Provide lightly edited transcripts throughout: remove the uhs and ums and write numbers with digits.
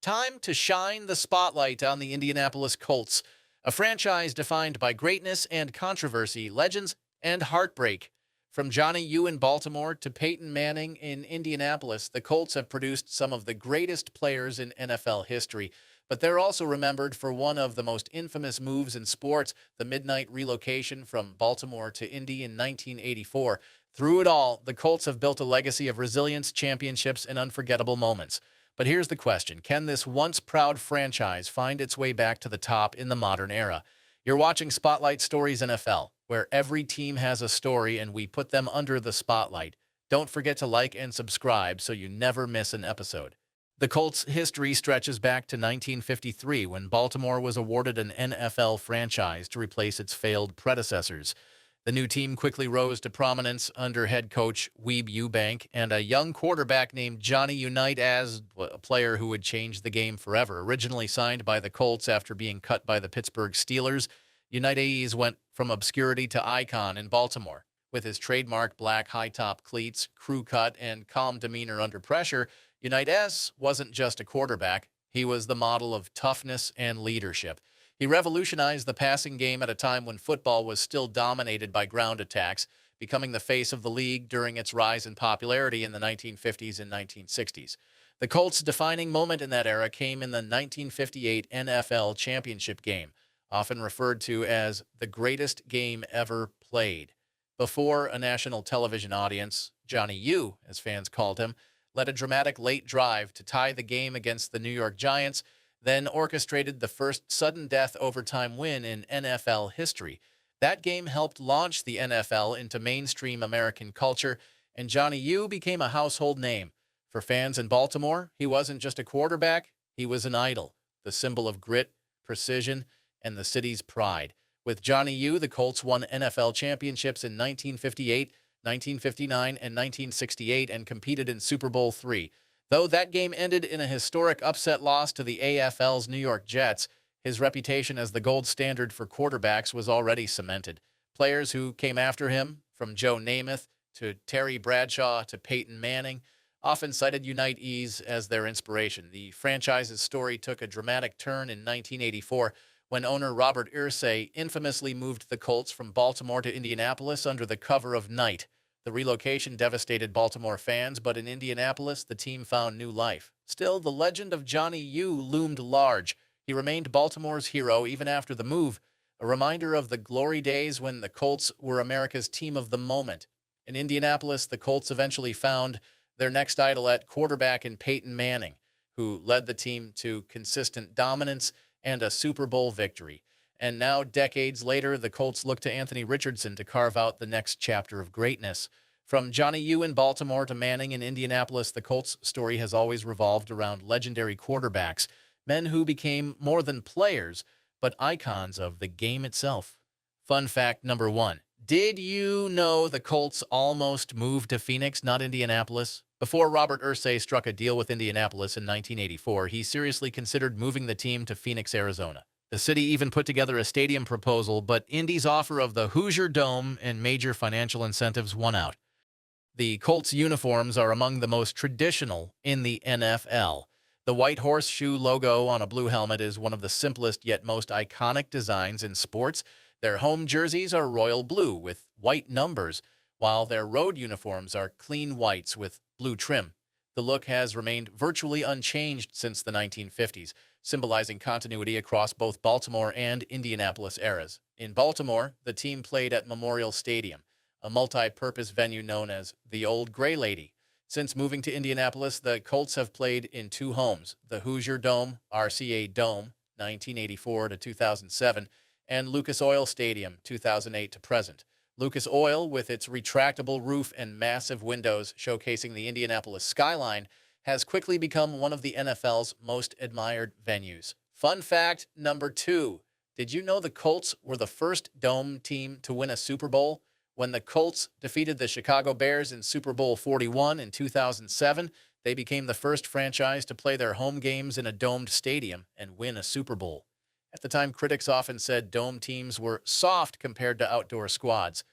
Time to shine the spotlight on the Indianapolis Colts, a franchise defined by greatness and controversy, legends and heartbreak. From Johnny U in Baltimore to Peyton Manning in Indianapolis, the Colts have produced some of the greatest players in NFL history. But they're also remembered for one of the most infamous moves in sports, the midnight relocation from Baltimore to Indy in 1984. Through it all, the Colts have built a legacy of resilience, championships, and unforgettable moments. But here's the question. Can this once proud franchise find its way back to the top in the modern era? You're watching Spotlight Stories NFL, where every team has a story and we put them under the spotlight. Don't forget to like and subscribe so you never miss an episode. The Colts' history stretches back to 1953 when Baltimore was awarded an NFL franchise to replace its failed predecessors. The new team quickly rose to prominence under head coach Weeb Ewbank and a young quarterback named Johnny Unitas, a player who would change the game forever. Originally signed by the Colts after being cut by the Pittsburgh Steelers, Unitas went from obscurity to icon in Baltimore. With his trademark black high-top cleats, crew cut, and calm demeanor under pressure, Unitas wasn't just a quarterback. He was the model of toughness and leadership. He revolutionized the passing game at a time when football was still dominated by ground attacks, becoming the face of the league during its rise in popularity in the 1950s and 1960s. The Colts' defining moment in that era came in the 1958 NFL championship game, often referred to as the greatest game ever played. Before a national television audience, Johnny U, as fans called him, led a dramatic late drive to tie the game against the New York Giants, then orchestrated the first sudden-death overtime win in NFL history. That game helped launch the NFL into mainstream American culture, and Johnny U became a household name. For fans in Baltimore, he wasn't just a quarterback, he was an idol, the symbol of grit, precision, and the city's pride. With Johnny U, the Colts won NFL championships in 1958, 1959, and 1968 and competed in Super Bowl III. Though that game ended in a historic upset loss to the AFL's New York Jets, his reputation as the gold standard for quarterbacks was already cemented. Players who came after him, from Joe Namath to Terry Bradshaw to Peyton Manning, often cited Unitas as their inspiration. The franchise's story took a dramatic turn in 1984 when owner Robert Irsay infamously moved the Colts from Baltimore to Indianapolis under the cover of night. The relocation devastated Baltimore fans, but in Indianapolis, the team found new life. Still, the legend of Johnny U loomed large. He remained Baltimore's hero even after the move, a reminder of the glory days when the Colts were America's team of the moment. In Indianapolis, the Colts eventually found their next idol at quarterback in Peyton Manning, who led the team to consistent dominance and a Super Bowl victory. And now, decades later, the Colts look to Anthony Richardson to carve out the next chapter of greatness. From Johnny U in Baltimore to Manning in Indianapolis, the Colts' story has always revolved around legendary quarterbacks, men who became more than players, but icons of the game itself. Fun fact number 1. Did you know the Colts almost moved to Phoenix, not Indianapolis? Before Robert Irsay struck a deal with Indianapolis in 1984, he seriously considered moving the team to Phoenix, Arizona. The city even put together a stadium proposal, but Indy's offer of the Hoosier Dome and major financial incentives won out. The Colts uniforms are among the most traditional in the NFL. The white horseshoe logo on a blue helmet is one of the simplest yet most iconic designs in sports. Their home jerseys are royal blue with white numbers, while their road uniforms are clean whites with blue trim. The look has remained virtually unchanged since the 1950s, symbolizing continuity across both Baltimore and Indianapolis eras. In Baltimore, the team played at Memorial Stadium, a multi-purpose venue known as the Old Gray Lady. Since moving to Indianapolis, the Colts have played in 2 homes, the Hoosier Dome, RCA Dome, 1984 to 2007, and Lucas Oil Stadium, 2008 to present. Lucas Oil, with its retractable roof and massive windows showcasing the Indianapolis skyline, has quickly become one of the NFL's most admired venues. Fun fact number 2. Did you know the Colts were the first Dome team to win a Super Bowl? When the Colts defeated the Chicago Bears in Super Bowl 41 in 2007, they became the first franchise to play their home games in a domed stadium and win a Super Bowl. At the time, critics often said dome teams were soft compared to outdoor squads.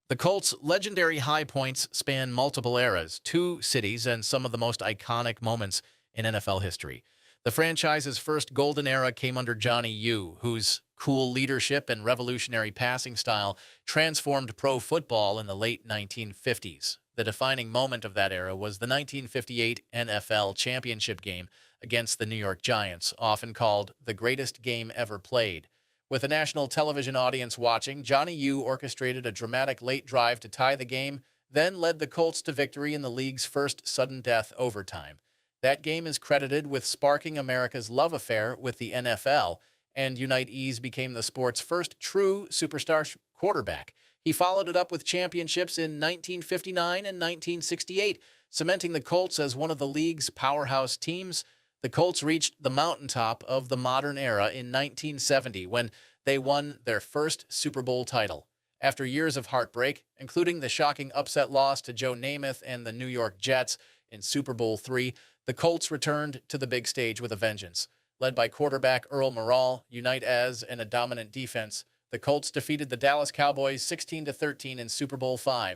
The Colts' legendary high points span multiple eras, 2 cities, and some of the most iconic moments in NFL history. The franchise's first golden era came under Johnny U, whose cool leadership and revolutionary passing style transformed pro football in the late 1950s. The defining moment of that era was the 1958 NFL championship game against the New York Giants, often called the greatest game ever played. With a national television audience watching, Johnny U orchestrated a dramatic late drive to tie the game, then led the Colts to victory in the league's first sudden death overtime. That game is credited with sparking America's love affair with the NFL, and Unite became the sport's first true superstar quarterback. He followed it up with championships in 1959 and 1968, cementing the Colts as one of the league's powerhouse teams. The Colts reached the mountaintop of the modern era in 1970 when they won their first Super Bowl title. After years of heartbreak, including the shocking upset loss to Joe Namath and the New York Jets in Super Bowl III, the Colts returned to the big stage with a vengeance. Led by quarterback Earl Morrall, Unite and a dominant defense, the Colts defeated the Dallas Cowboys 16-13 in Super Bowl V.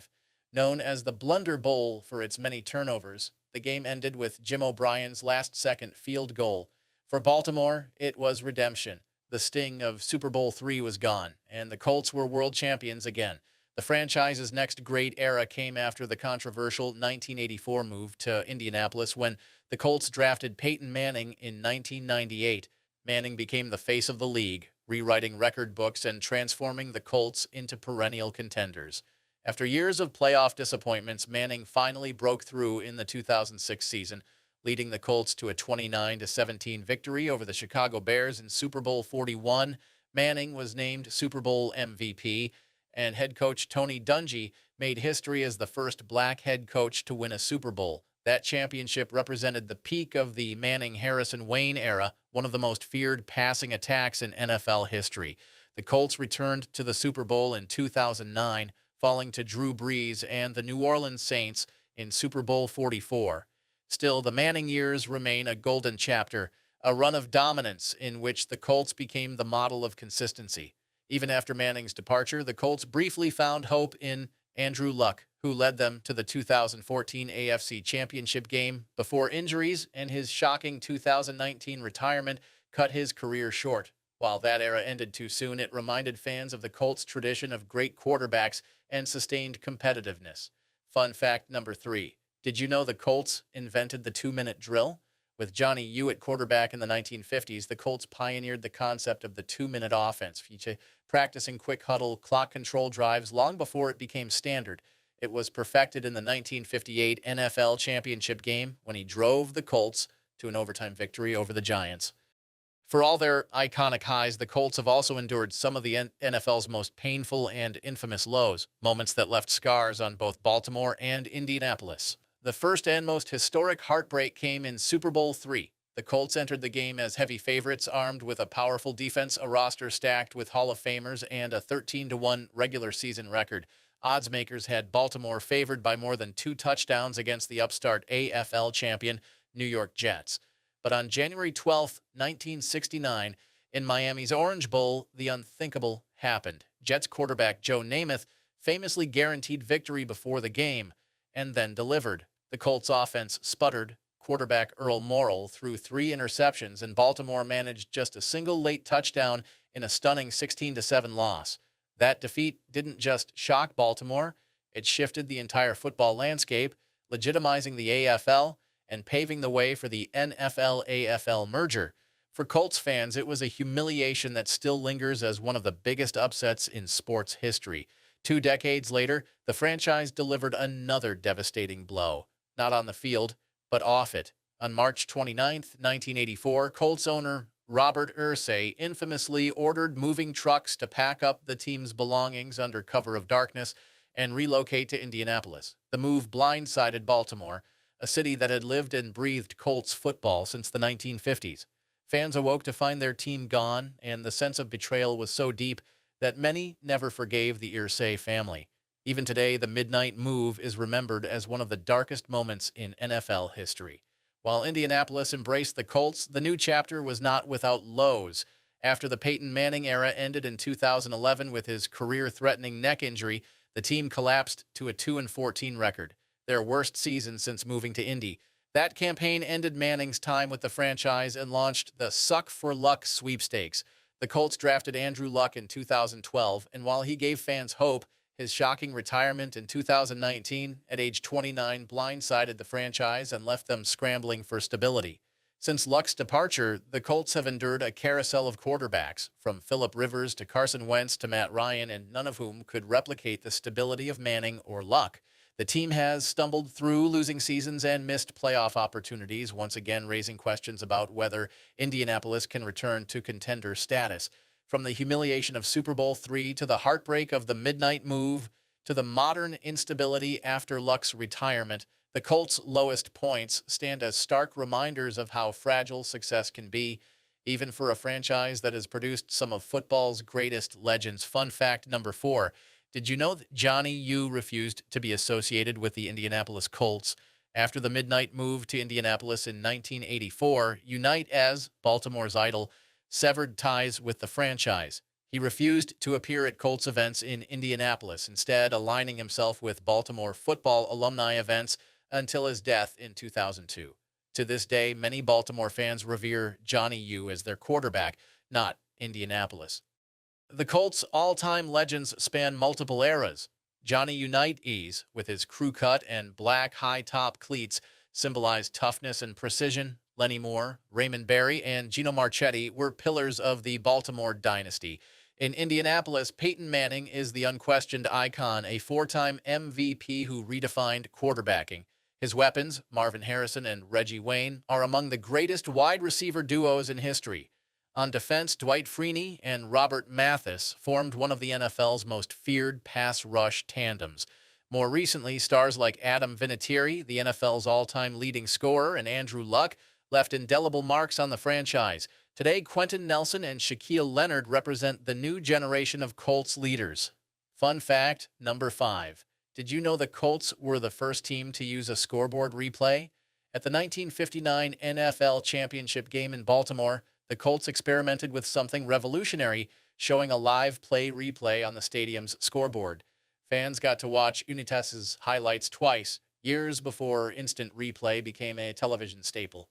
Known as the Blunder Bowl for its many turnovers, the game ended with Jim O'Brien's last-second field goal. For Baltimore, it was redemption. The sting of Super Bowl III was gone, and the Colts were world champions again. The franchise's next great era came after the controversial 1984 move to Indianapolis when the Colts drafted Peyton Manning in 1998. Manning became the face of the league, rewriting record books and transforming the Colts into perennial contenders. After years of playoff disappointments, Manning finally broke through in the 2006 season, leading the Colts to a 29-17 victory over the Chicago Bears in Super Bowl 41. Manning was named Super Bowl MVP, and head coach Tony Dungy made history as the first black head coach to win a Super Bowl. That championship represented the peak of the Manning-Harrison-Wayne era, one of the most feared passing attacks in NFL history. The Colts returned to the Super Bowl in 2009, falling to Drew Brees and the New Orleans Saints in Super Bowl 44. Still, the Manning years remain a golden chapter, a run of dominance in which the Colts became the model of consistency. Even after Manning's departure, the Colts briefly found hope in Andrew Luck, who led them to the 2014 AFC Championship game before injuries and his shocking 2019 retirement cut his career short. While that era ended too soon, it reminded fans of the Colts' tradition of great quarterbacks and sustained competitiveness. Fun fact number 3. Did you know the Colts invented the 2-minute drill? With Johnny U at quarterback in the 1950s, the Colts pioneered the concept of the 2-minute offense, practicing quick huddle, clock control drives long before it became standard. It was perfected in the 1958 NFL Championship game when he drove the Colts to an overtime victory over the Giants. For all their iconic highs, the Colts have also endured some of the NFL's most painful and infamous lows, moments that left scars on both Baltimore and Indianapolis. The first and most historic heartbreak came in Super Bowl III. The Colts entered the game as heavy favorites, armed with a powerful defense, a roster stacked with Hall of Famers, and a 13-1 regular season record. Oddsmakers had Baltimore favored by more than 2 touchdowns against the upstart AFL champion New York Jets. But on January 12, 1969, in Miami's Orange Bowl, the unthinkable happened. Jets quarterback Joe Namath famously guaranteed victory before the game, and then delivered. The Colts offense sputtered. Quarterback Earl Morrall threw 3 interceptions, and Baltimore managed just a single late touchdown in a stunning 16-7 loss. That defeat didn't just shock Baltimore, it shifted the entire football landscape, legitimizing the AFL and paving the way for the NFL-AFL merger. For Colts fans, it was a humiliation that still lingers as one of the biggest upsets in sports history. 2 decades later, the franchise delivered another devastating blow, not on the field, but off it. On March 29, 1984, Colts owner Robert Irsay infamously ordered moving trucks to pack up the team's belongings under cover of darkness and relocate to Indianapolis. The move blindsided Baltimore, a city that had lived and breathed Colts football since the 1950s. Fans awoke to find their team gone, and the sense of betrayal was so deep that many never forgave the Irsay family. Even today, the midnight move is remembered as one of the darkest moments in NFL history. While Indianapolis embraced the Colts, the new chapter was not without lows. After the Peyton Manning era ended in 2011 with his career-threatening neck injury, the team collapsed to a 2-14 record, their worst season since moving to Indy. That campaign ended Manning's time with the franchise and launched the Suck for Luck sweepstakes. The Colts drafted Andrew Luck in 2012, and while he gave fans hope, his shocking retirement in 2019 at age 29 blindsided the franchise and left them scrambling for stability. Since Luck's departure, the Colts have endured a carousel of quarterbacks, from Phillip Rivers to Carson Wentz to Matt Ryan, and none of whom could replicate the stability of Manning or Luck. The team has stumbled through losing seasons and missed playoff opportunities, once again raising questions about whether Indianapolis can return to contender status. From the humiliation of Super Bowl III to the heartbreak of the midnight move to the modern instability after Luck's retirement, the Colts' lowest points stand as stark reminders of how fragile success can be, even for a franchise that has produced some of football's greatest legends. Fun fact number 4. Did you know that Johnny U refused to be associated with the Indianapolis Colts? After the midnight move to Indianapolis in 1984, Unite, as Baltimore's idol, severed ties with the franchise. He refused to appear at Colts events in Indianapolis, instead aligning himself with Baltimore football alumni events until his death in 2002. To this day, many Baltimore fans revere Johnny U as their quarterback, not Indianapolis. The Colts' all-time legends span multiple eras. Johnny Unitas, with his crew cut and black high-top cleats, symbolized toughness and precision. Lenny Moore, Raymond Berry, and Gino Marchetti were pillars of the Baltimore dynasty. In Indianapolis, Peyton Manning is the unquestioned icon, a four-time MVP who redefined quarterbacking. His weapons, Marvin Harrison and Reggie Wayne, are among the greatest wide receiver duos in history. On defense, Dwight Freeney and Robert Mathis formed one of the NFL's most feared pass rush tandems. More recently, stars like Adam Vinatieri, the NFL's all-time leading scorer, and Andrew Luck left indelible marks on the franchise. Today, Quentin Nelson and Shaquille Leonard represent the new generation of Colts leaders. Fun fact number 5. Did you know the Colts were the first team to use a scoreboard replay? At the 1959 NFL Championship game in Baltimore, the Colts experimented with something revolutionary, showing a live play replay on the stadium's scoreboard. Fans got to watch Unitas's highlights twice, years before instant replay became a television staple.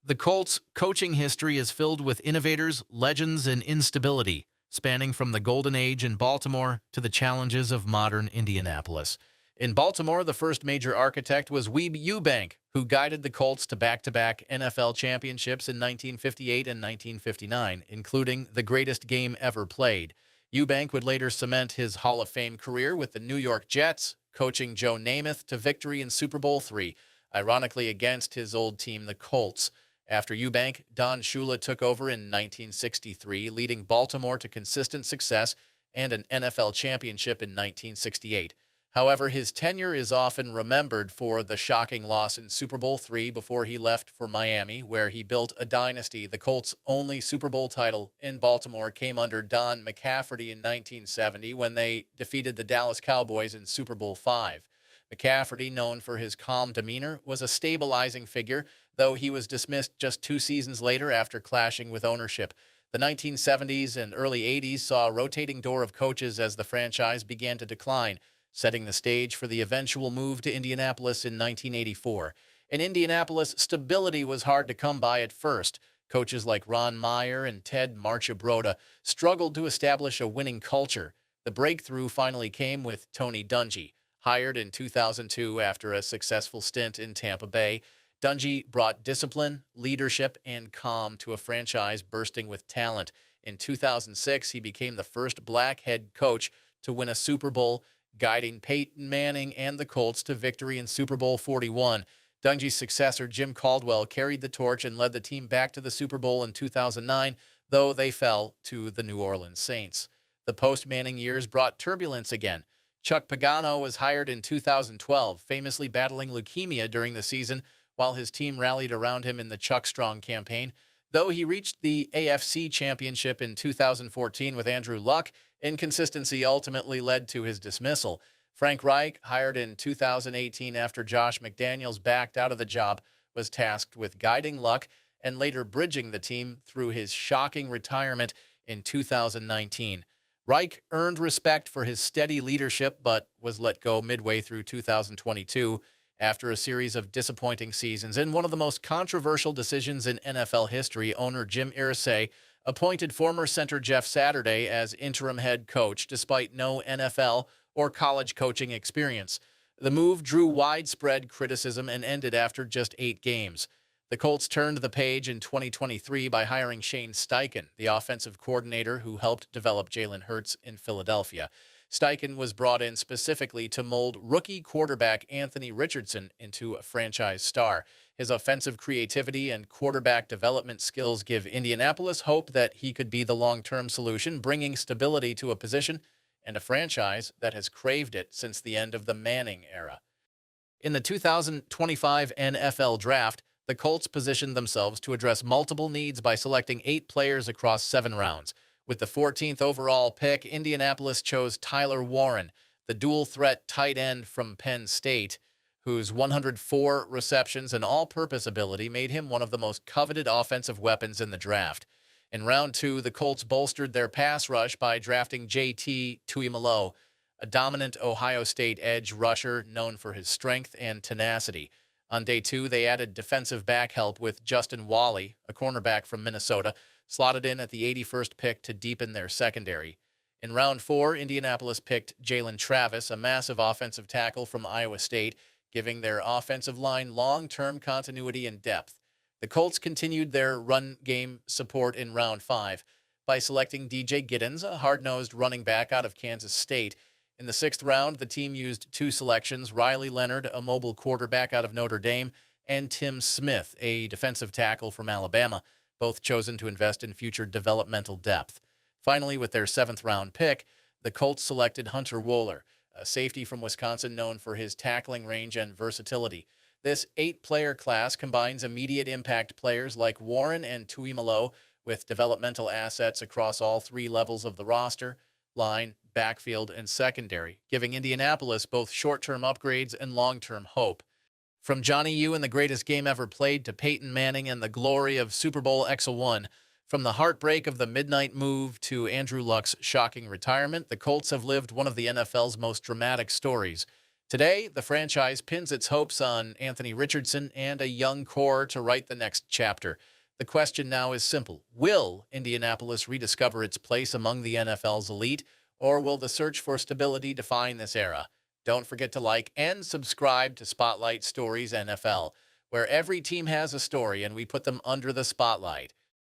The Colts' coaching history is filled with innovators, legends, and instability, spanning from the golden age in Baltimore to the challenges of modern Indianapolis. In Baltimore, the first major architect was Weeb Ewbank, who guided the Colts to back-to-back NFL championships in 1958 and 1959, including the greatest game ever played. Ewbank would later cement his Hall of Fame career with the New York Jets, coaching Joe Namath to victory in Super Bowl III, ironically against his old team, the Colts. After Ewbank, Don Shula took over in 1963, leading Baltimore to consistent success and an NFL championship in 1968. However, his tenure is often remembered for the shocking loss in Super Bowl III before he left for Miami, where he built a dynasty. The Colts' only Super Bowl title in Baltimore came under Don McCafferty in 1970 when they defeated the Dallas Cowboys in Super Bowl V. McCafferty, known for his calm demeanor, was a stabilizing figure, though he was dismissed just 2 seasons later after clashing with ownership. The 1970s and early 80s saw a rotating door of coaches as the franchise began to decline, setting the stage for the eventual move to Indianapolis in 1984. In Indianapolis, stability was hard to come by at first. Coaches like Ron Meyer and Ted Marchibroda struggled to establish a winning culture. The breakthrough finally came with Tony Dungy. Hired in 2002 after a successful stint in Tampa Bay, Dungy brought discipline, leadership, and calm to a franchise bursting with talent. In 2006, he became the first black head coach to win a Super Bowl, guiding Peyton Manning and the Colts to victory in Super Bowl 41. Dungy's successor, Jim Caldwell, carried the torch and led the team back to the Super Bowl in 2009, though they fell to the New Orleans Saints. The post-Manning years brought turbulence again. Chuck Pagano was hired in 2012, famously battling leukemia during the season, while his team rallied around him in the Chuck Strong campaign. Though he reached the AFC Championship in 2014 with Andrew Luck, inconsistency ultimately led to his dismissal. Frank Reich, hired in 2018 after Josh McDaniels backed out of the job, was tasked with guiding Luck and later bridging the team through his shocking retirement in 2019. Reich earned respect for his steady leadership but was let go midway through 2022. After a series of disappointing seasons and one of the most controversial decisions in NFL history, owner Jim Irsay appointed former center Jeff Saturday as interim head coach despite no NFL or college coaching experience. The move drew widespread criticism and ended after just 8 games. The Colts turned the page in 2023 by hiring Shane Steichen, the offensive coordinator who helped develop Jalen Hurts in Philadelphia. Steichen was brought in specifically to mold rookie quarterback Anthony Richardson into a franchise star. His offensive creativity and quarterback development skills give Indianapolis hope that he could be the long-term solution, bringing stability to a position and a franchise that has craved it since the end of the Manning era. In the 2025 NFL Draft, the Colts positioned themselves to address multiple needs by selecting 8 players across 7 rounds. With the 14th overall pick, Indianapolis chose Tyler Warren, the dual-threat tight end from Penn State, whose 104 receptions and all-purpose ability made him one of the most coveted offensive weapons in the draft. In round 2, the Colts bolstered their pass rush by drafting J.T. Tuimoloau, a dominant Ohio State edge rusher known for his strength and tenacity. On day 2, they added defensive back help with Justin Wally, a cornerback from Minnesota, slotted in at the 81st pick to deepen their secondary. In round 4, Indianapolis picked Jalen Travis, a massive offensive tackle from Iowa State, giving their offensive line long-term continuity and depth. The Colts continued their run game support in round 5 by selecting DJ Giddens, a hard-nosed running back out of Kansas State. In the 6th round, the team used 2 selections, Riley Leonard, a mobile quarterback out of Notre Dame, and Tim Smith, a defensive tackle from Alabama, both chosen to invest in future developmental depth. Finally, with their 7th-round pick, the Colts selected Hunter Wohler, a safety from Wisconsin known for his tackling range and versatility. This 8-player class combines immediate impact players like Warren and Tuimoloau with developmental assets across all 3 levels of the roster, line, backfield, and secondary, giving Indianapolis both short-term upgrades and long-term hope. From Johnny U and the greatest game ever played to Peyton Manning and the glory of Super Bowl XL1, from the heartbreak of the midnight move to Andrew Luck's shocking retirement, the Colts have lived one of the NFL's most dramatic stories. Today, the franchise pins its hopes on Anthony Richardson and a young core to write the next chapter. The question now is simple. Will Indianapolis rediscover its place among the NFL's elite, or will the search for stability define this era? Don't forget to like and subscribe to Spotlight Stories NFL, where every team has a story and we put them under the spotlight.